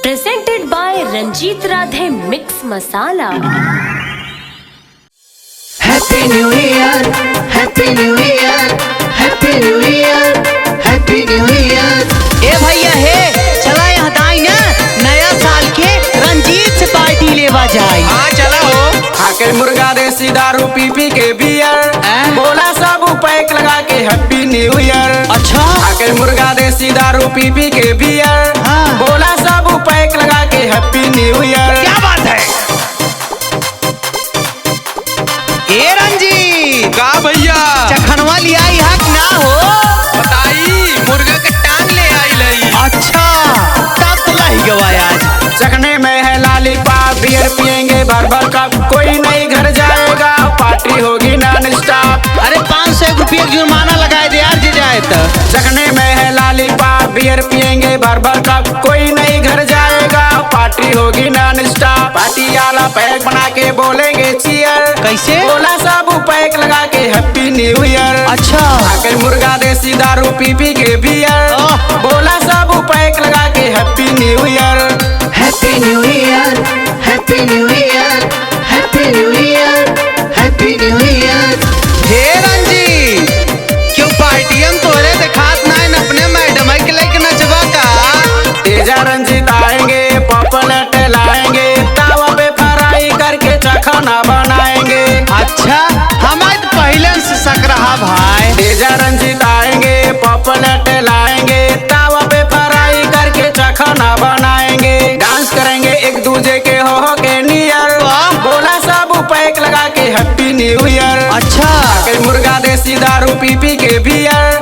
Presented by Ranjit Radhe Mix Masala. Happy New Year, Happy New Year, Happy New Year, Happy New Year। ए भैया हे चला यहाँ दाई ना नया साल के रंजीत से पार्टी लेवा जाए। हाँ चला हो। खाके मुर्गा देसी दारू पी पी के बियर, बोला सब पैक लगा के हैप्पी न्यू ईयर। अच्छा खाके मुर्गा देसी दारू पी पी के बियर, हाँ। बोला सब पैक लगा के हैप्पी न्यू ईयर। क्या बात है ए रंजीत का भैया चखनवा लिया यहाँ ना हो बताई मुर्गा के टांग ले आई लई। अच्छा तब तो लाई गवाया आज। चखने में है लॉलीपॉप, बियर पियेंगे भर भर कप, कोई नहीं घर जाएगा, पार्टी होगी नॉन स्टॉप। अरे 500 रुपये जुर्माना लगाए दे यार जे जाए तो। चखने में है लॉलीपॉप, बियर पियेंगे भर भर कप, कोई नहीं घर जाएगा, पार्टी होगी नॉन स्टॉप। पार्टी वाला पैक बना के बोलेंगे चीयर, कैसे बोला सब पैक लगा के हैप्पी न्यू ईयर। अच्छा आके मुर्गा देसी दारू पी पी के बियर, बोला सब पैक लगा के happy new year. Happy New Year, Happy New Year, Happy New Year, Happy New Year। हे रंजीत क्यों पार्टी हम तोरे दिखात ना है अपने मैडम के लेके नचवा का। तेजा रंजीत आएंगे, पॉपलेट लाएंगे, तावा पे फ्राई करके चखना बनाएंगे। अच्छा हमारे तो पहले से शक रहा भाई। तेजा रंजीत आएंगे, पॉपलेट लाएंगे, तावा पे फ्राई करके चखना बनाएंगे। डांस करेंगे एक दूजे के हो के नियर, बोला सब पैक लगा के हैप्पी न्यू ईयर। अच्छा आके मुर्गा देसी दारू पी पी के बियर,